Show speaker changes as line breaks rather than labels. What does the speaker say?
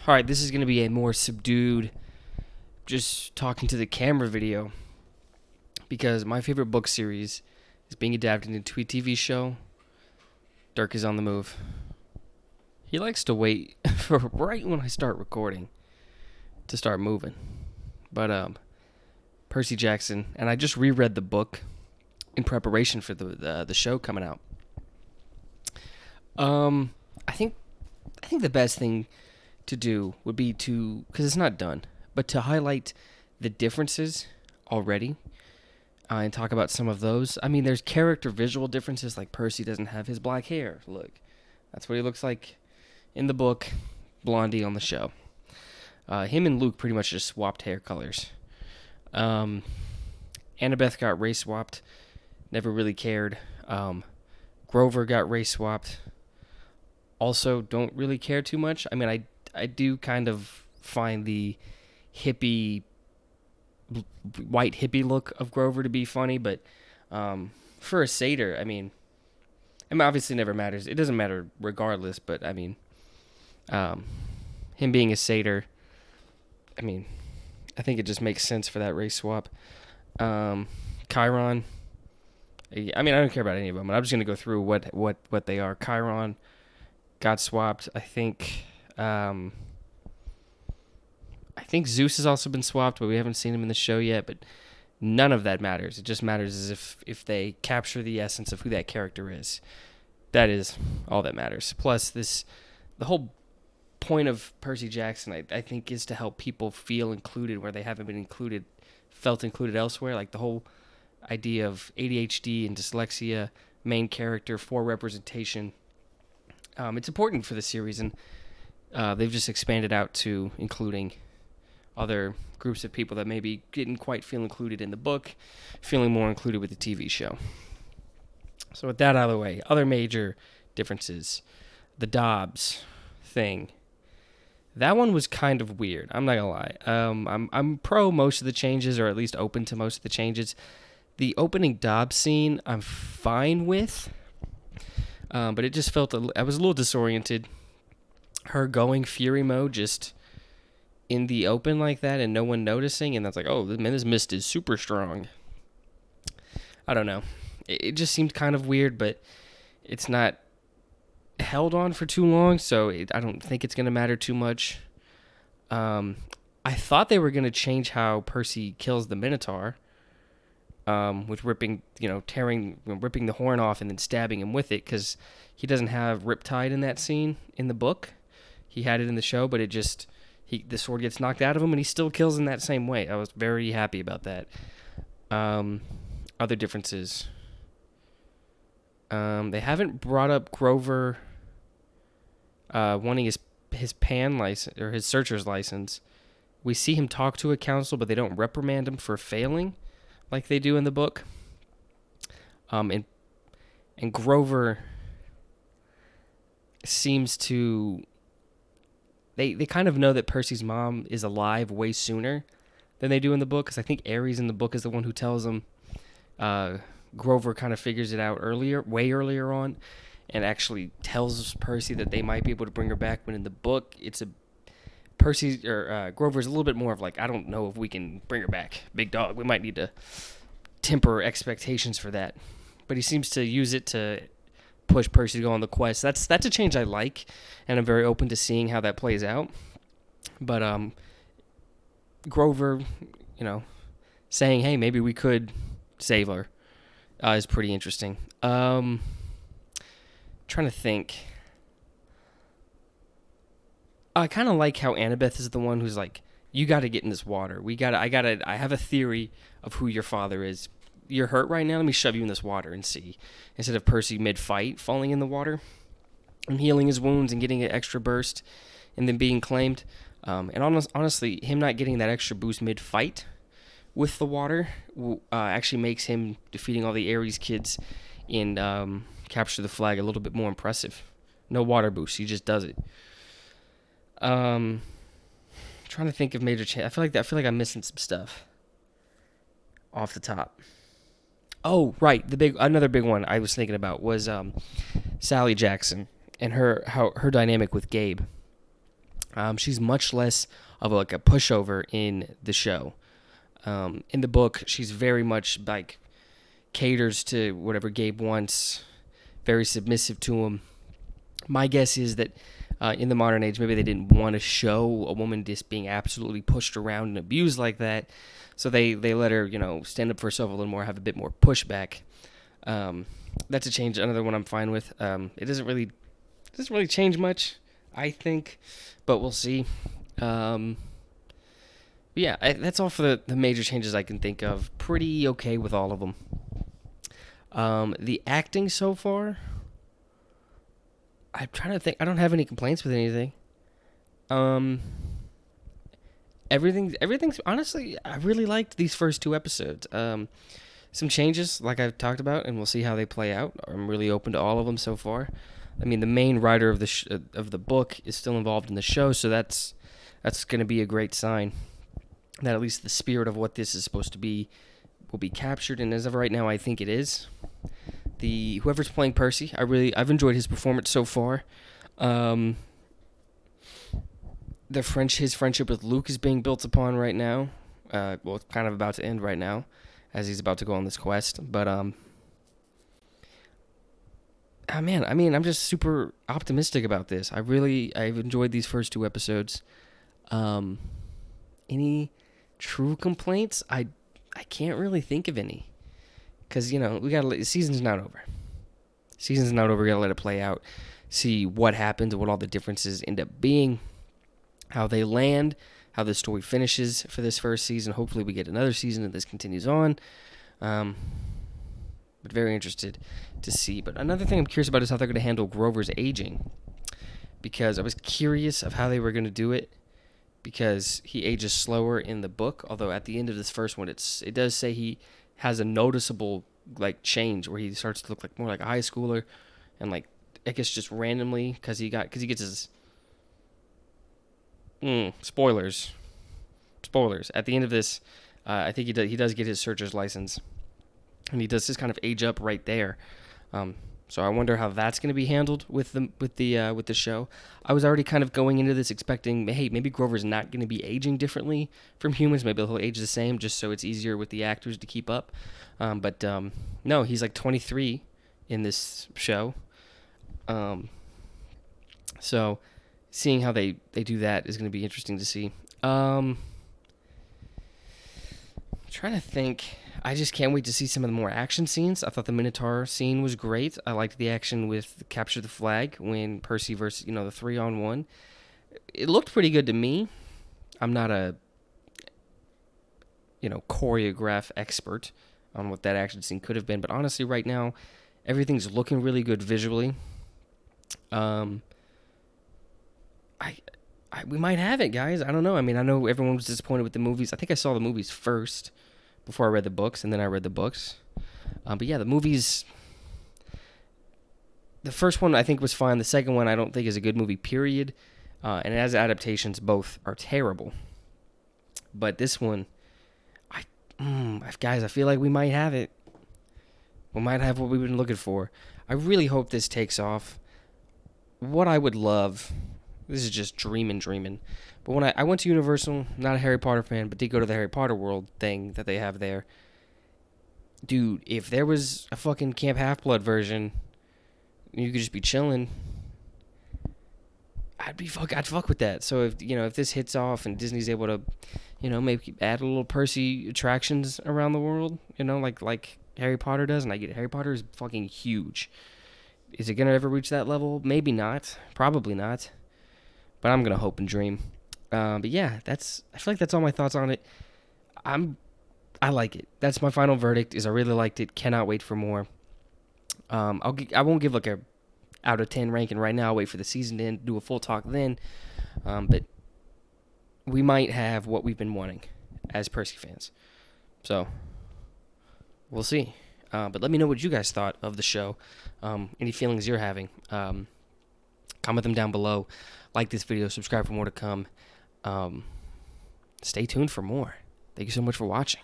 All right, this is going to be a more subdued, just talking to the camera video, because my favorite book series is being adapted into a TV show. Dirk is on the move. He likes to wait for right when I start recording to start moving. But Percy Jackson, and I just reread the book in preparation for the show coming out. I think the best thing to do would be to, because it's not done, but to highlight the differences already and talk about some of those. I mean, there's character visual differences, like Percy doesn't have his black hair. Look, that's what he looks like in the book, Blondie on the show. Him and Luke pretty much just swapped hair colors. Annabeth got race swapped, never really cared. Grover got race swapped, also don't really care too much. I mean, I do kind of find the hippie, white hippie look of Grover to be funny, but for a satyr, I mean, obviously never matters. It doesn't matter regardless, but I mean, him being a satyr, I mean, I think it just makes sense for that race swap. Chiron, I mean, I don't care about any of them, but I'm just going to go through what they are. Chiron got swapped. I think Zeus has also been swapped, but we haven't seen him in the show yet. But none of that matters. It just matters as if they capture the essence of who that character is. That is all that matters. Plus, the whole point of Percy Jackson, I think, is to help people feel included where they haven't been felt included elsewhere. Like the whole idea of ADHD and dyslexia, main character, for representation. It's important for the series, and they've just expanded out to including other groups of people that maybe didn't quite feel included in the book, feeling more included with the TV show. So with that out of the way, other major differences. The Dobbs thing. That one was kind of weird. I'm not gonna lie. I'm pro most of the changes, or at least open to most of the changes. The opening Dobbs scene, I'm fine with. But it just felt, I was a little disoriented. Her going Fury mode just in the open like that and no one noticing. And that's like, oh, man, this mist is super strong. I don't know. It just seemed kind of weird, but it's not held on for too long. So I don't think it's going to matter too much. I thought they were going to change how Percy kills the Minotaur. With ripping the horn off and then stabbing him with it, because he doesn't have Riptide in that scene in the book. He had it in the show, but the sword gets knocked out of him and he still kills in that same way. I was very happy about that. Other differences. They haven't brought up Grover wanting his PAN license, or his searcher's license. We see him talk to a council, but they don't reprimand him for failing like they do in the book. And Grover seems to... They kind of know that Percy's mom is alive way sooner than they do in the book, because I think Ares in the book is the one who tells them. Grover kind of figures it out way earlier on, and actually tells Percy that they might be able to bring her back, when in the book, Grover's a little bit more of like, I don't know if we can bring her back. Big dog. We might need to temper expectations for that. But he seems to use it to push Percy to go on the quest. That's a change I like, and I'm very open to seeing how that plays out. But Grover, saying, hey, maybe we could save her, is pretty interesting. Trying to think. I kind of like how Annabeth is the one who's like, you got to get in this water. I have a theory of who your father is. You're hurt right now. Let me shove you in this water and see. Instead of Percy mid-fight falling in the water and healing his wounds and getting an extra burst and then being claimed. And honestly, him not getting that extra boost mid-fight with the water actually makes him defeating all the Ares kids in Capture the Flag a little bit more impressive. No water boost. He just does it. Trying to think of major change. I feel like I'm missing some stuff off the top. Oh, right. Another big one I was thinking about was Sally Jackson and her dynamic with Gabe. She's much less of like a pushover in the show. In the book, she's very much like caters to whatever Gabe wants, very submissive to him. My guess is that in the modern age, maybe they didn't want to show a woman just being absolutely pushed around and abused like that, so they let her, stand up for herself a little more, have a bit more pushback. That's a change, another one I'm fine with. It doesn't really change much, I think, but we'll see. Yeah, that's all for the major changes I can think of. Pretty okay with all of them. The acting so far, I'm trying to think. I don't have any complaints with anything. Everything's honestly, I really liked these first 2 episodes. Some changes, like I've talked about, and we'll see how they play out. I'm really open to all of them so far. I mean, the main writer of the book is still involved in the show, so that's going to be a great sign that at least the spirit of what this is supposed to be will be captured. And as of right now, I think it is. Whoever's playing Percy, I've enjoyed his performance so far. His friendship with Luke is being built upon right now. Well, it's kind of about to end right now, as he's about to go on this quest. But man, I mean, I'm just super optimistic about this. I've enjoyed these first 2 episodes. Any true complaints? I can't really think of any, because the season's not over. We gotta let it play out, see what happens, what all the differences end up being, how they land, how the story finishes for this first season. Hopefully we get another season and this continues on. But very interested to see. But another thing I'm curious about is how they're going to handle Grover's aging, because I was curious of how they were going to do it, because he ages slower in the book, although at the end of this first one, it does say he has a noticeable change where he starts to look more like a high schooler, and I guess just randomly because he gets his spoilers at the end of this. I think he does get his searcher's license, and he does just kind of age up right there. So I wonder how that's going to be handled with the show. I was already kind of going into this expecting, hey, maybe Grover's not going to be aging differently from humans. Maybe he'll age the same, just so it's easier with the actors to keep up. But no, he's 23 in this show. So seeing how they do that is going to be interesting to see. I'm trying to think. I just can't wait to see some of the more action scenes. I thought the Minotaur scene was great. I liked the action with Capture the Flag when Percy versus, the 3-on-1. It looked pretty good to me. I'm not a, choreograph expert on what that action scene could have been, but honestly, right now, everything's looking really good visually. We might have it, guys. I don't know. I mean, I know everyone was disappointed with the movies. I think I saw the movies first before I read the books, and then I read the books. But yeah, the movies, the first one I think was fine. The second one I don't think is a good movie, period. And as adaptations, both are terrible. But this one, guys, I feel like we might have it. We might have what we've been looking for. I really hope this takes off. What I would love, this is just dreaming. But when I went to Universal, not a Harry Potter fan, but did go to the Harry Potter World thing that they have there. Dude, if there was a fucking Camp Half-Blood version, you could just be chilling, I'd fuck with that. So if this hits off and Disney's able to, maybe add a little Percy attractions around the world, like Harry Potter does, and I get it, Harry Potter is fucking huge. Is it gonna ever reach that level? Maybe not. Probably not. But I'm gonna hope and dream. But yeah, I feel like that's all my thoughts on it. I like it. That's my final verdict. Is I really liked it. Cannot wait for more. I won't give a out of 10 ranking right now. I'll wait for the season to end, do a full talk then. But we might have what we've been wanting as Percy fans. So we'll see. But let me know what you guys thought of the show. Any feelings you're having. Comment them down below. Like this video. Subscribe for more to come. Stay tuned for more. Thank you so much for watching.